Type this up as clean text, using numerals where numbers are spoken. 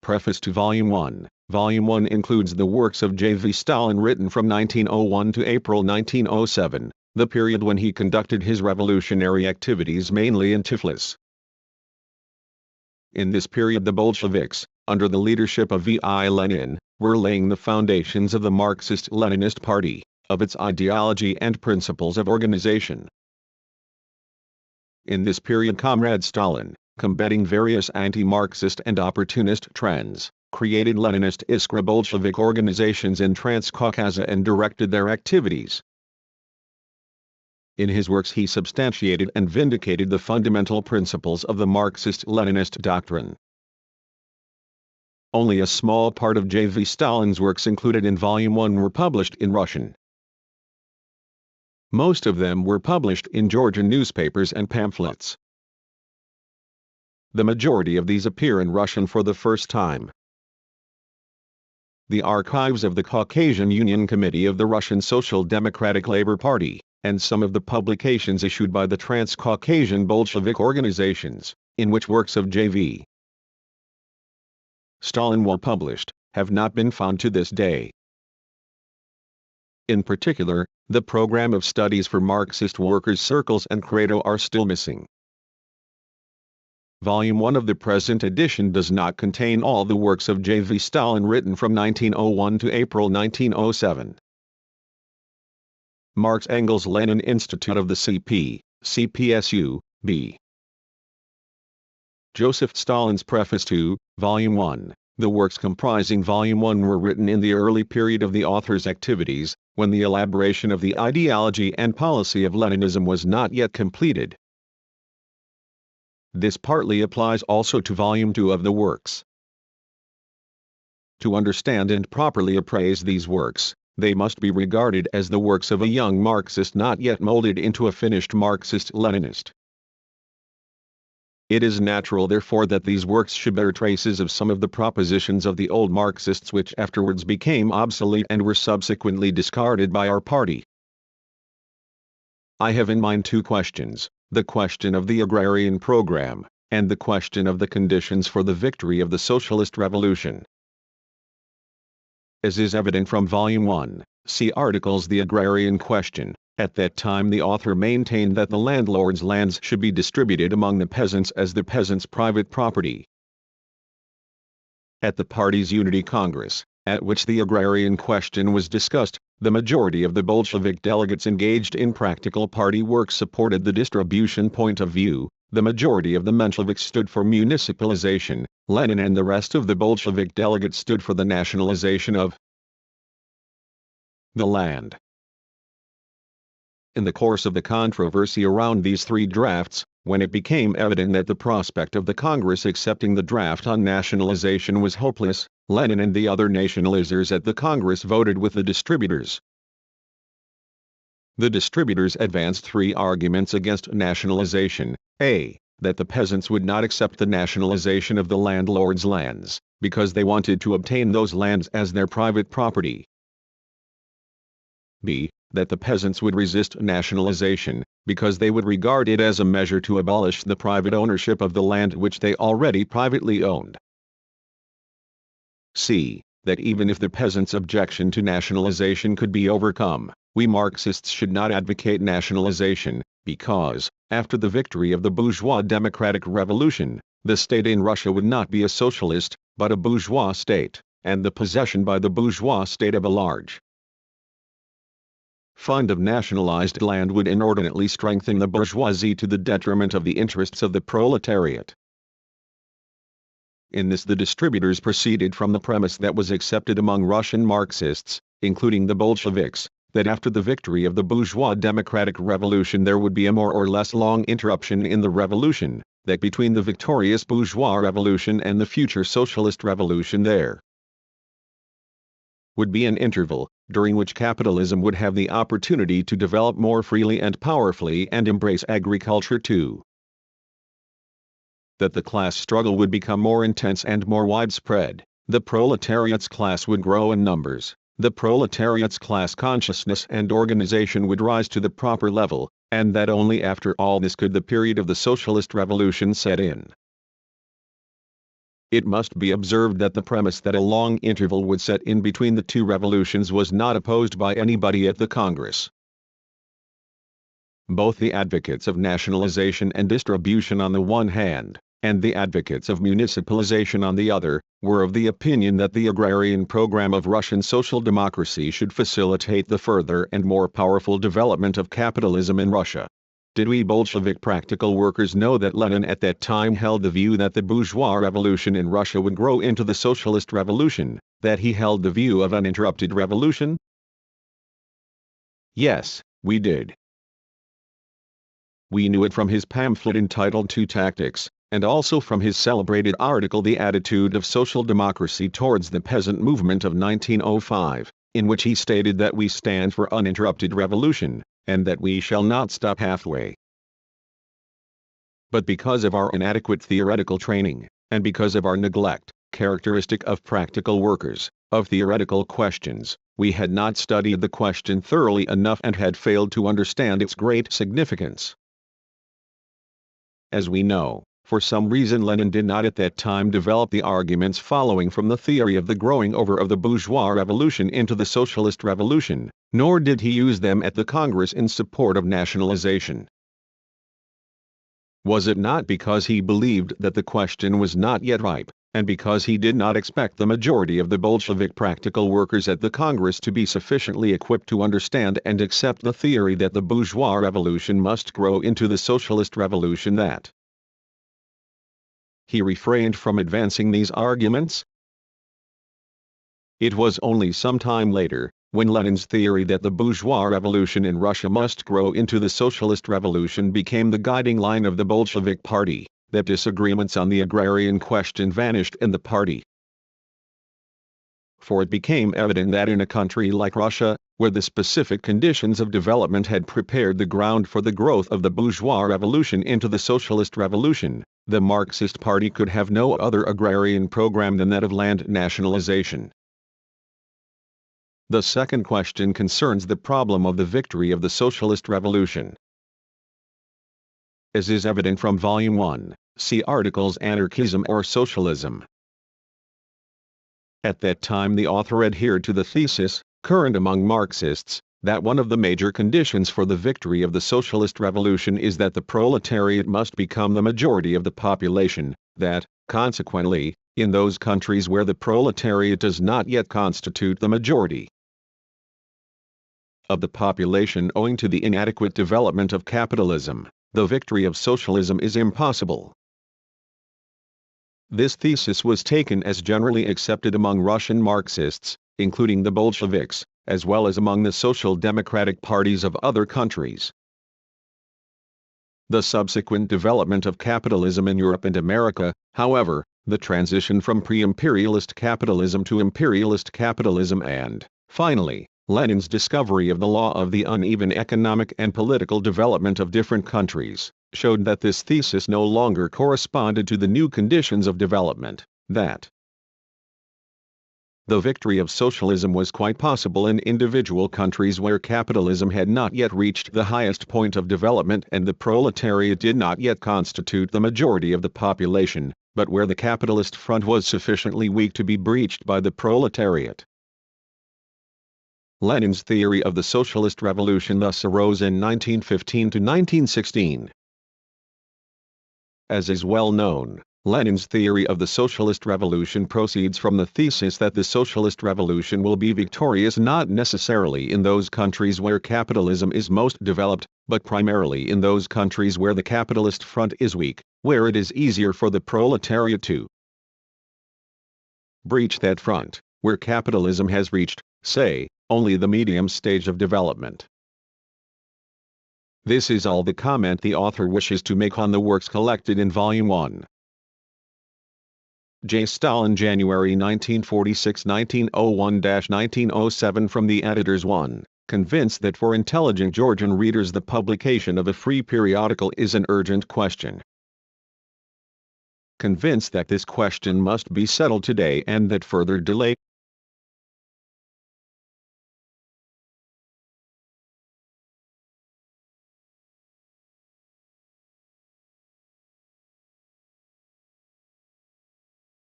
Preface to Volume 1. Volume 1 includes the works of J.V. Stalin written from 1901 to April 1907, the period when he conducted his revolutionary activities mainly in Tiflis. In this period the Bolsheviks, under the leadership of V.I. Lenin, were laying the foundations of the Marxist-Leninist Party, of its ideology and principles of organization. In this period Comrade Stalin, combating various anti-Marxist and opportunist trends, created Leninist Iskra Bolshevik organizations in Transcaucasia and directed their activities. In his works he substantiated and vindicated the fundamental principles of the Marxist-Leninist doctrine. Only a small part of J.V. Stalin's works included in Volume 1 were published in Russian. Most of them were published in Georgian newspapers and pamphlets. The majority of these appear in Russian for the first time. The archives of the Caucasian Union Committee of the Russian Social Democratic Labor Party, and some of the publications issued by the Transcaucasian Bolshevik organizations, in which works of J.V. Stalin were published, have not been found to this day. In particular, the program of studies for Marxist workers' circles and credo are still missing. Volume 1 of the present edition does not contain all the works of J.V. Stalin written from 1901 to April 1907. Marx Engels Lenin Institute of the CP, CPSU, B. Joseph Stalin's Preface to Volume 1. The works comprising Volume 1 were written in the early period of the author's activities, when the elaboration of the ideology and policy of Leninism was not yet completed. This partly applies also to Volume 2 of the works. To understand and properly appraise these works, they must be regarded as the works of a young Marxist not yet molded into a finished Marxist-Leninist. It is natural therefore that these works should bear traces of some of the propositions of the old Marxists which afterwards became obsolete and were subsequently discarded by our party. I have in mind two questions, the question of the agrarian program, and the question of the conditions for the victory of the socialist revolution. As is evident from Volume 1, see articles The Agrarian Question. At that time the author maintained that the landlord's lands should be distributed among the peasants as the peasants' private property. At the party's Unity Congress, at which the agrarian question was discussed, the majority of the Bolshevik delegates engaged in practical party work supported the distribution point of view, the majority of the Mensheviks stood for municipalization, Lenin and the rest of the Bolshevik delegates stood for the nationalization of the land. In the course of the controversy around these three drafts, when it became evident that the prospect of the Congress accepting the draft on nationalization was hopeless, Lenin and the other nationalizers at the Congress voted with the distributors. The distributors advanced three arguments against nationalization: A. That the peasants would not accept the nationalization of the landlord's lands, because they wanted to obtain those lands as their private property. B. That the peasants would resist nationalization, because they would regard it as a measure to abolish the private ownership of the land which they already privately owned. C. That even if the peasants' objection to nationalization could be overcome, we Marxists should not advocate nationalization, because, after the victory of the bourgeois democratic revolution, the state in Russia would not be a socialist, but a bourgeois state, and the possession by the bourgeois state of a large fund of nationalized land would inordinately strengthen the bourgeoisie to the detriment of the interests of the proletariat. In this the distributors proceeded from the premise that was accepted among Russian Marxists, including the Bolsheviks, that after the victory of the bourgeois democratic revolution there would be a more or less long interruption in the revolution, that between the victorious bourgeois revolution and the future socialist revolution there would be an interval, during which capitalism would have the opportunity to develop more freely and powerfully and embrace agriculture too. That the class struggle would become more intense and more widespread, the proletariat's class would grow in numbers, the proletariat's class consciousness and organization would rise to the proper level, and that only after all this could the period of the socialist revolution set in. It must be observed that the premise that a long interval would set in between the two revolutions was not opposed by anybody at the Congress. Both the advocates of nationalization and distribution on the one hand, and the advocates of municipalization on the other, were of the opinion that the agrarian program of Russian social democracy should facilitate the further and more powerful development of capitalism in Russia. Did we Bolshevik practical workers know that Lenin at that time held the view that the bourgeois revolution in Russia would grow into the socialist revolution, that he held the view of uninterrupted revolution? Yes, we did. We knew it from his pamphlet entitled Two Tactics, and also from his celebrated article The Attitude of Social Democracy Towards the Peasant Movement of 1905, in which he stated that we stand for uninterrupted revolution, and that we shall not stop halfway. But because of our inadequate theoretical training, and because of our neglect, characteristic of practical workers, of theoretical questions, we had not studied the question thoroughly enough and had failed to understand its great significance. As we know, for some reason Lenin did not at that time develop the arguments following from the theory of the growing over of the bourgeois revolution into the socialist revolution, nor did he use them at the Congress in support of nationalization. Was it not because he believed that the question was not yet ripe, and because he did not expect the majority of the Bolshevik practical workers at the Congress to be sufficiently equipped to understand and accept the theory that the bourgeois revolution must grow into the socialist revolution, that he refrained from advancing these arguments? It was only some time later, when Lenin's theory that the bourgeois revolution in Russia must grow into the socialist revolution became the guiding line of the Bolshevik Party, that disagreements on the agrarian question vanished in the party. For it became evident that in a country like Russia, where the specific conditions of development had prepared the ground for the growth of the bourgeois revolution into the socialist revolution, the Marxist Party could have no other agrarian program than that of land nationalization. The second question concerns the problem of the victory of the socialist revolution. As is evident from Volume 1, see articles Anarchism or Socialism. At that time the author adhered to the thesis, current among Marxists, that one of the major conditions for the victory of the socialist revolution is that the proletariat must become the majority of the population, that, consequently, in those countries where the proletariat does not yet constitute the majority of the population owing to the inadequate development of capitalism, the victory of socialism is impossible. This thesis was taken as generally accepted among Russian Marxists, including the Bolsheviks, as well as among the social democratic parties of other countries. The subsequent development of capitalism in Europe and America, however, the transition from pre-imperialist capitalism to imperialist capitalism and, finally, Lenin's discovery of the law of the uneven economic and political development of different countries, showed that this thesis no longer corresponded to the new conditions of development, that the victory of socialism was quite possible in individual countries where capitalism had not yet reached the highest point of development and the proletariat did not yet constitute the majority of the population, but where the capitalist front was sufficiently weak to be breached by the proletariat. Lenin's theory of the socialist revolution thus arose in 1915 to 1916. As is well known, Lenin's theory of the socialist revolution proceeds from the thesis that the socialist revolution will be victorious not necessarily in those countries where capitalism is most developed, but primarily in those countries where the capitalist front is weak, where it is easier for the proletariat to breach that front, where capitalism has reached, say, only the medium stage of development. This is all the comment the author wishes to make on the works collected in Volume 1. J. Stalin, January 1946, 1901-1907. From the editors. 1. Convinced that for intelligent Georgian readers the publication of a free periodical is an urgent question. Convinced that this question must be settled today and that further delay,